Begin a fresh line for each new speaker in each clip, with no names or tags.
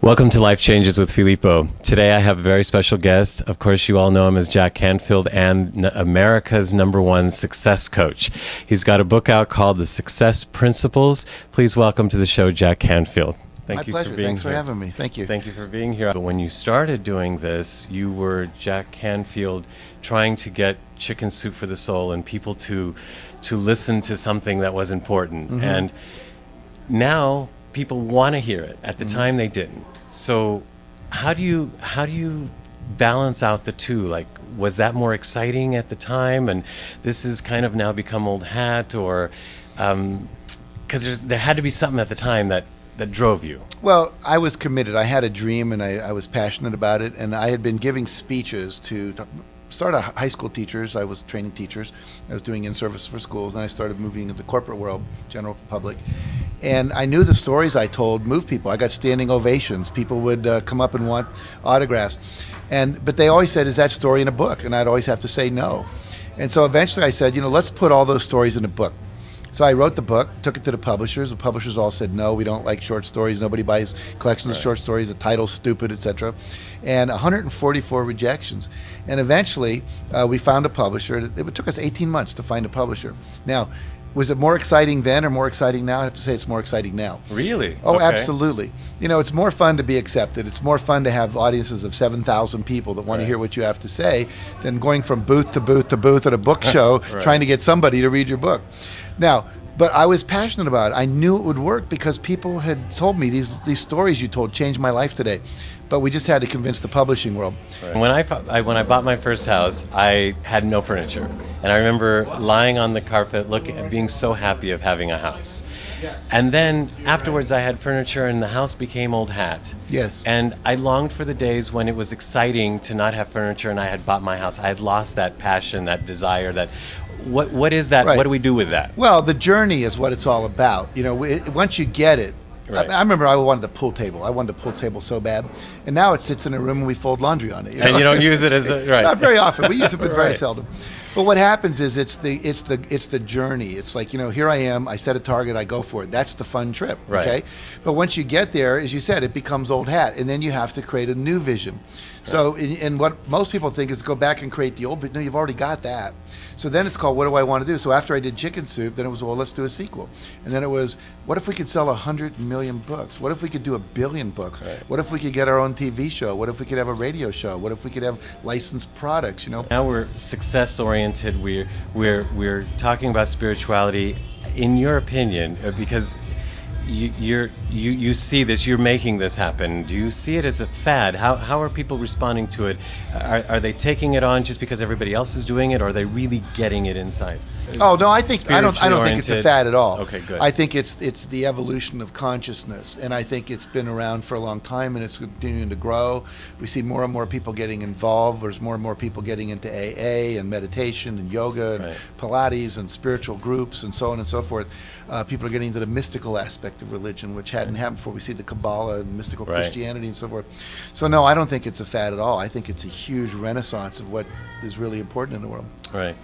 Welcome to Life Changes with Filippo. Today I have a very special guest. Of course, you all know him as Jack Canfield and America's #1 success coach. He's got a book out called The Success Principles. Please welcome to the show, Jack Canfield.
Thank you for being here. Thanks for having me. Thank you.
Thank you for being here. But when you started doing this, you were Jack Canfield trying to get Chicken Soup for the Soul and people to listen to something that was important.
Mm-hmm.
And now people want to hear it. At the time they didn't. So how do you balance out the two? Like, was that more exciting at the time, and this is kind of now become old hat, or because there had to be something at the time that drove you?
Well, I was committed. I had a dream, and I was passionate about it, and I had been giving speeches to start out high school teachers. I was training teachers. I was doing in-service for schools, and I started moving into the corporate world, general public. And I knew the stories I told moved people. I got standing ovations. People would come up and want autographs. But they always said, is that story in a book? And I'd always have to say no. And so eventually I said, let's put all those stories in a book. So I wrote the book, took it to the publishers. The publishers all said, no, we don't like short stories. Nobody buys collections of short stories. The title's stupid, etc. And 144 rejections. And eventually we found a publisher. It took us 18 months to find a publisher. Now, was it more exciting then or more exciting now? I have to say it's more exciting now.
Really?
Oh,
okay.
Absolutely. It's more fun to be accepted. It's more fun to have audiences of 7,000 people that want to hear what you have to say than going from booth to booth to booth at a book show trying to get somebody to read your book. Now, but I was passionate about it. I knew it would work because people had told me these stories you told changed my life today. But we just had to convince the publishing world.
Right. When I bought my first house, I had no furniture, and I remember lying on the carpet, being so happy of having a house. And then afterwards, I had furniture, and the house became old hat.
Yes.
And I longed for the days when it was exciting to not have furniture, and I had bought my house. I had lost that passion, that desire. What is that?
Right.
What do we do with that?
Well, the journey is what it's all about. Once you get it.
Right.
I remember I wanted the pool table. I wanted a pool table so bad, and now it sits in a room and we fold laundry on it.
And you don't use it as right?
Not very often. We use it, but very seldom. But what happens is it's the journey. It's like here I am. I set a target. I go for it. That's the fun trip.
Right.
Okay. But once you get there, as you said, it becomes old hat, and then you have to create a new vision. So, and what most people think is go back and create the old, but no, you've already got that. So then it's called, what do I want to do? So after I did Chicken Soup, then it was, well, let's do a sequel. And then it was, what if we could sell 100 million books? What if we could do 1 billion books? Right. What if we could get our own TV show? What if we could have a radio show? What if we could have licensed products?
Now we're success oriented. We're talking about spirituality. In your opinion, because you see this, you're making this happen. Do you see it as a fad? How are people responding to it? Are they taking it on just because everybody else is doing it, or are they really getting it inside?
Oh no, I don't think it's a fad at all.
Okay, good.
I think it's the evolution of consciousness, and I think it's been around for a long time, and it's continuing to grow. We see more and more people getting involved. There's more and more people getting into AA and meditation and yoga and Pilates and spiritual groups and so on and so forth. People are getting into the mystical aspect of religion, which hadn't happened before. We see the Kabbalah and mystical Christianity and so forth. So no, I don't think it's a fad at all. I think it's a huge renaissance of what is really important in the world.
Right.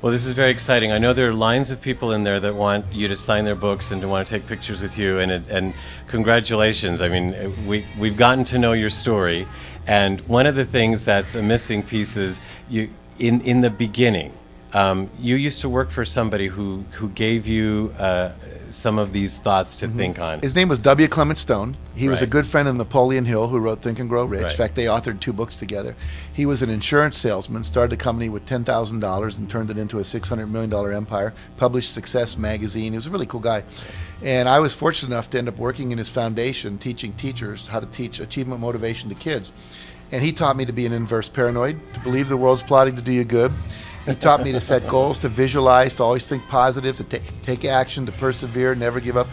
Well, this is very exciting. I know there are lines of people in there that want you to sign their books and to want to take pictures with you. And congratulations. I mean, we've gotten to know your story. And one of the things that's a missing piece is in the beginning, you used to work for somebody who gave you some of these thoughts to think on.
His name was W. Clement Stone. He was a good friend of Napoleon Hill, who wrote Think and Grow Rich. In fact, they authored 2 books together. He was an insurance salesman, started a company with $10,000 and turned it into a $600 million empire, published Success magazine. He was a really cool guy. And I was fortunate enough to end up working in his foundation, teaching teachers how to teach achievement motivation to kids. And he taught me to be an inverse paranoid, to believe the world's plotting to do you good. He taught me to set goals, to visualize, to always think positive, to take action, to persevere, never give up.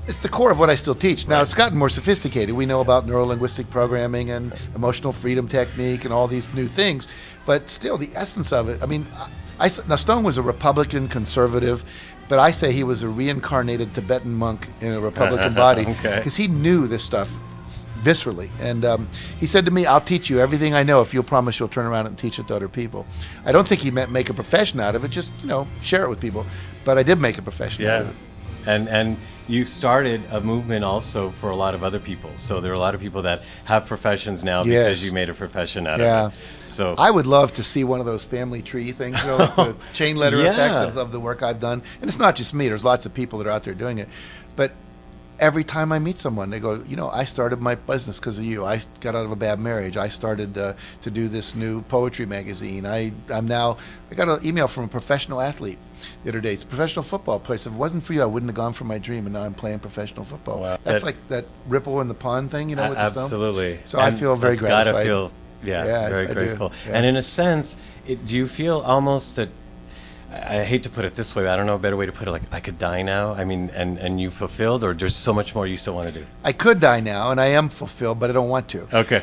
It's the core of what I still teach. Now, it's gotten more sophisticated. We know about neuro-linguistic programming and emotional freedom technique and all these new things. But still, the essence of it, I mean, now Stone was a Republican conservative, but I say he was a reincarnated Tibetan monk in a Republican body because he knew this stuff viscerally. And he said to me, I'll teach you everything I know if you'll promise you'll turn around and teach it to other people. I don't think he meant make a profession out of it, just, share it with people. But I did make a profession out of it.
And you've started a movement also for a lot of other people. So there are a lot of people that have professions now because you made a profession out of it. So
I would love to see one of those family tree things, you know, like the chain letter effect of the work I've done. And it's not just me. There's lots of people that are out there doing it. But every time I meet someone, they go, you know, I started my business because of you. I got out of a bad marriage. I started to do this new poetry magazine. I got an email from a professional athlete the other day. It's a professional football player. If it wasn't for you, I wouldn't have gone for my dream, and now I'm playing professional football. Wow. That's like that ripple in the pond thing, you know, with the stone.
Absolutely.
So I feel very gratified.
Gotta feel, very grateful. And in a sense, do you feel almost that, I hate to put it this way, but I don't know a better way to put it, like I could die now? I mean, and you fulfilled, or there's so much more you still want to do? I
could die now, and I am fulfilled, but I don't want to.
Okay.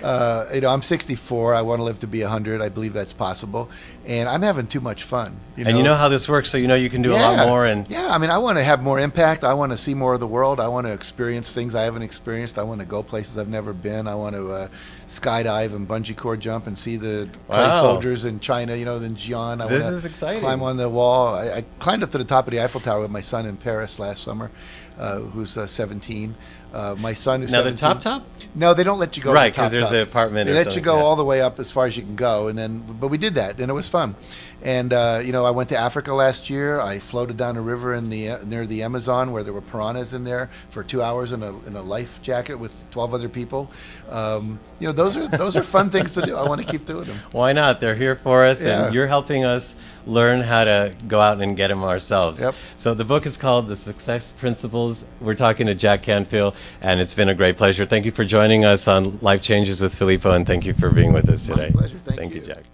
You know, I'm 64. I want to live to be 100. I believe that's possible. And I'm having too much fun.
And you know how this works, so you know you can do a lot more. And
I mean, I want to have more impact. I want to see more of the world. I want to experience things I haven't experienced. I want to go places I've never been. I want to skydive and bungee cord jump and see the clay soldiers in China, you know, in Xi'an.
This is exciting.
Climb on the wall. I climbed up to the top of the Eiffel Tower with my son in Paris last summer, who's 17. My son is 17.
Now the top?
No, they don't let you go.
Right, because there's an apartment.
They let you go all the way up as far as you can go, and then but we did that, and it was fun. And you know, I went to Africa last year. I floated down a river near the Amazon where there were piranhas in there for 2 hours in a life jacket with 12 other people. You know, those are fun things to do. I want to keep doing them.
Why not? They're here for us, and you're helping us learn how to go out and get them ourselves.
Yep.
So the book is called The Success Principles. We're talking to Jack Canfield, and it's been a great pleasure. Thank you for joining us on Life Changes with Filippo, and thank you for being with us today.
My pleasure. Thank you.
Thank you, Jack.